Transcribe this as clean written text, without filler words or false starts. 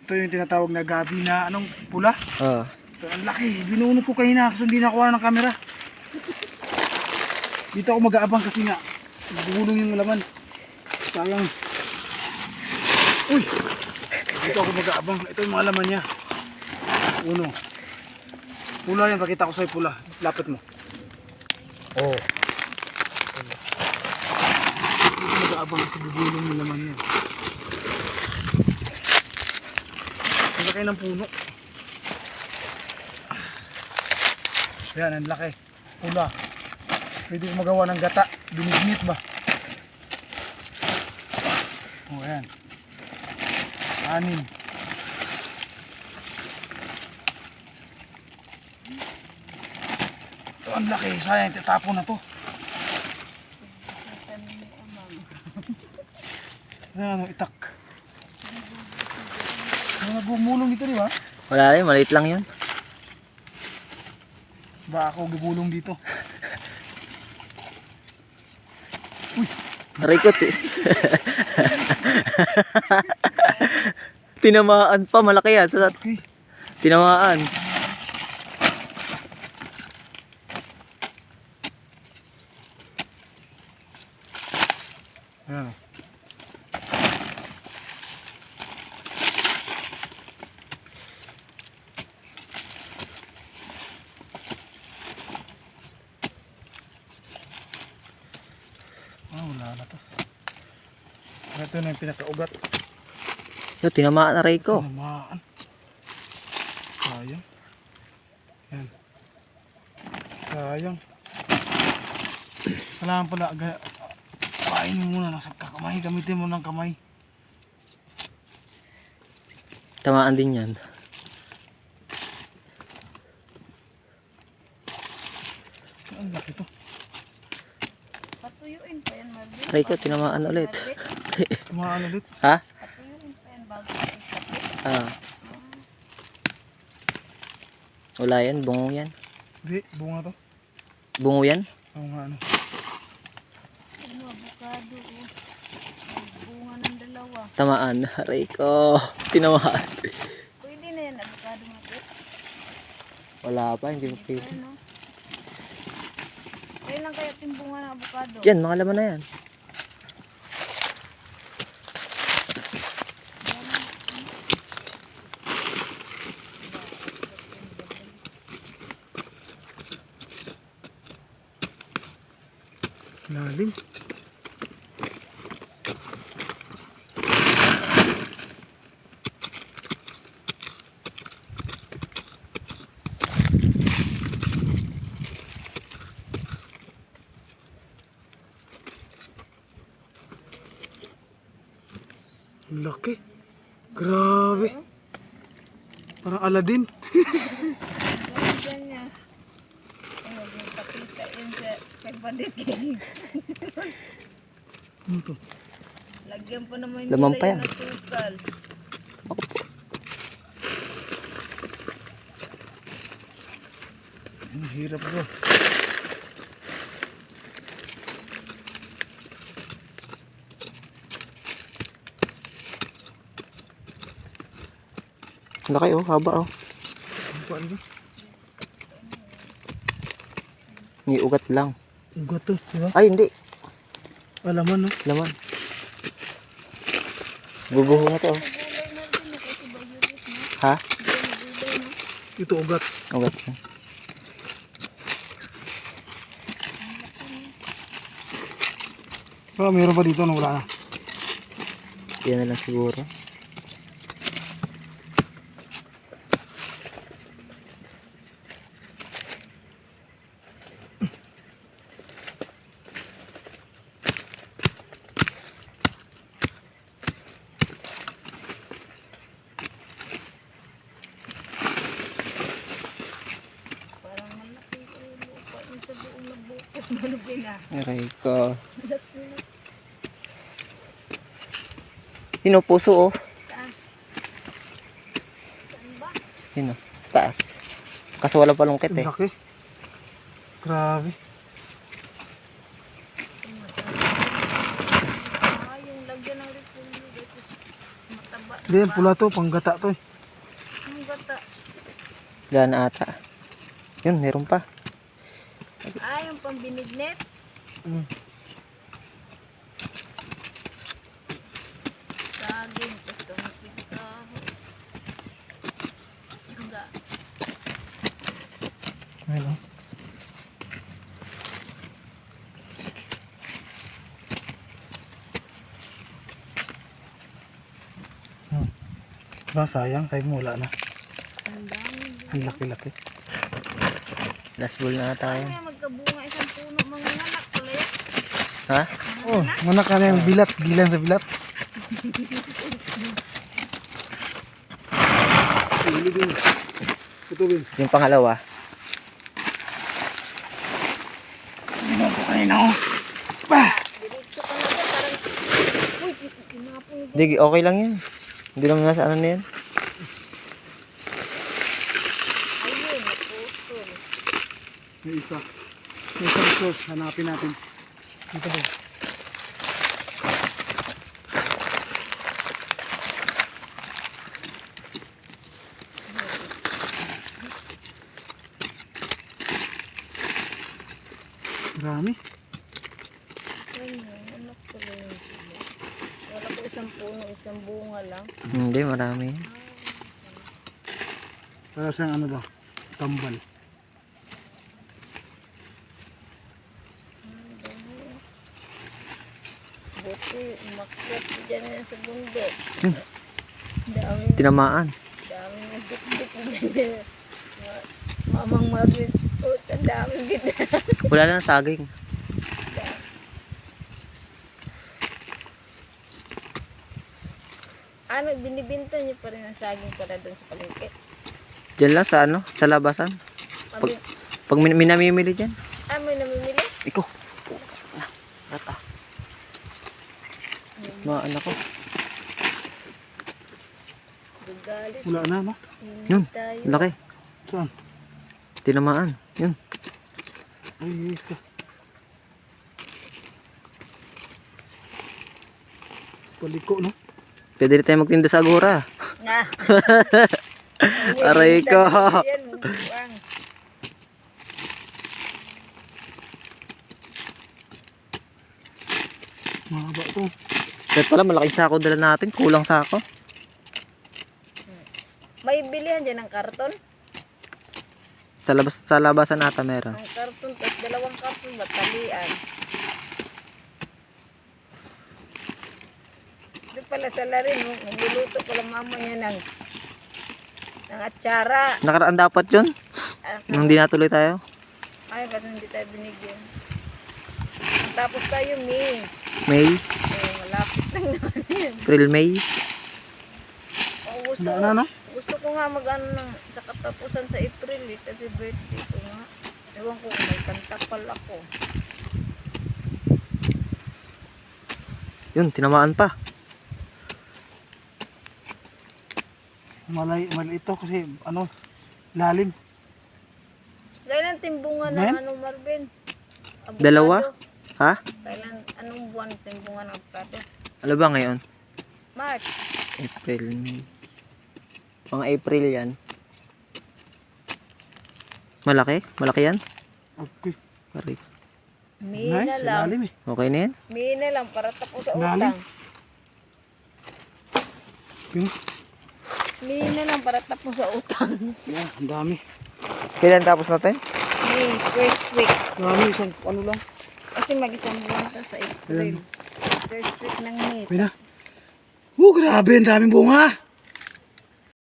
Ito yung tinatawag na gabi na anong pula. Oo. Ito, ang laki. Binuno ko kanina kasi hindi nakuha ng camera. Dito ako mag-aabang kasi nga nagulong yung laman. Sayang. Uy! Dito ako mag-aabang. Ito yung mga laman niya. Uno. Pula yan. Pakita ko sa'yo pula. Lapit mo. Oh. Dito mag-aabang kasi bubulong yung laman niya. Ang laki ng puno. Yan, ang laki. Pula. Pwede ko magawa ng gata. Binignit ba? O, ayan. 6. Ito, ang laki. Sayang, tatapon na to. Ayan, itak. Nagumulong dito, di ba? Wala rin, maliit lang yun. Ba ako gugulong dito. Uy, Narikot eh. Tinamaan pa, malaki yan. okay. Tinamaan. Ayan. Wala na to. Ito na yung pinakaugat. Yo, tinamaan na Rico. Tinamaan. Sayang. Yan. Sayang. Kailangan pala kain mo muna ng kamay. Gamitin mo ng kamay. Tamaan din yan. Ang laki to. Patuyuin pa yan, Marvin. Rico, tinamaan ulit. Tumaan ulit. Ha? Patuyuin pa yan bago ipapit. Ah. Wala yan, bungo yan. Hindi, bunga to. Bungo yan? Oo nga ano. Ano, avocado, oh. May bunga ng dalawa. Tamaan. Rico, tinamaan. Pwede na yan, avocado, Marvin. Wala pa, hindi mo pwede. Ano? Kaya lang kaya yung bunga ng avocado. Yan, mga laman na yan. Lalim. Laki. Grabe. Parang Aladdin. Ganyan niya. Ano, yung kapita yun sa kay Badiking. Ano to? Lagyan pa naman Laman nila pa yun yan. ng sukal. Ako po. Ang hirap bro. Laki oh, haba oh. Ano pa ano? May ugat lang. Ugat to, di ba? Ay, hindi. Alaman no? Laman. Guguho na to oh. Gulay na rin na kasi bagyulit mo. Ha? Gulay mo. Ito ugat. Ugat na. Ah, meron pa dito na wala na. Yan na lang siguro. Parang malaki yung lupa yung sa buong nabukot. Malaki na. Rico. Malaki na. Pinupuso oh. Saan? Saan ba? Yun oh. Sa taas. Kaso wala pa lungkit eh. Ang laki. Grabe. Yung lagyan ng repolyo. Mataba. Hindi, pula to, panggata to eh. Ang gata. Gana ata. Yun, meron pa. Ah, yung pambinignet. Mm. Saging. Itong pigkaho. Sangga. Ayun oh. Diba, sayang, sabi mo wala na. Ang dami. Ang laki-laki. Last ball na tayo. Kaya magkabunga isang puno mga anak pala yan. Ha? Oh, manak ka na yung bilat, gilan sa bilat. Huli din. Ito din. Yung pangalawa. Ano po kanina oh. Bah! Diretso ka na ba? Parang, uy, kinapong dyan. Hindi, okay lang yan. Hindi naman nasa ano na yan. Ayun, naputol. May isa. May isang source. Hanapin natin. Dito ba? Marami. Ayun, anak pala yun. Wala ko isang puno, isang bunga lang. Hindi, marami yan. Para siyang ano ba? Tambal. Buti, umakyat dyan yan sa bundok. Hmm. Dami, Tinamaan. dami ng bit-bit dyan. Mamang mabit. Oh, ang dami bit. Wala lang saging. Ano, binibinta niyo pa rin ang saging para doon sa palengke? Diyan lang sa ano, sa labasan. Pag, Pag minamimili dyan. may namimili? Iko. Rata. Mga anak ko. Gugalit. Wala na, no? Yun, Tayo. laki. Saan? Tinamaan. Yun. Ay, ito. Paliko, no? Pwede rin tayo magtinda sa Agora. Nga. Aray ko. Yan, buwang. Mahaba to. Kaya pala malaking sako dala natin. Kulang sako. May bilihan dyan ng karton? Sa labasan ata meron. Ang karton, tapos dalawang karton, batalian. Ito pala sa larin, nagluluto pala mama niya ng atsara. Nakaraan dapat yun. Nang di natuloy tayo. Ay, ba't hindi tayo binigyan? Tapos tayo, May. May, Malapit lang naman yun. April, May. Gusto Wala na, no? Gusto ko nga mag-ano ng sa katapusan sa April eh, kasi birthday ko nga. Ewan ko kung may kantakal ako. Yun, tinamaan pa. Maliit to kasi, ano, lalim. Kailan timbungan ng Men? ano, Marvin? Avocado. Dalawa? Ha? Kailan, anong buwan timbungan ng avocado? Ano ba ngayon? March. April, May. Mga April yan. Malaki? Malaki yan? Okay. Pare. May na Nice, lang. lalim eh. Okay na yan? May na lang para tapos sa Lalim. utang. Yun. May na lang para tapos sa utang. Yeah, ang dami. Kailan tapos natin? May first week. Dami, isang ano lang. Kasi mag-isang buwan pa sa April. Ayan. First week ng May. Okay na. Grabe, ang daming bunga.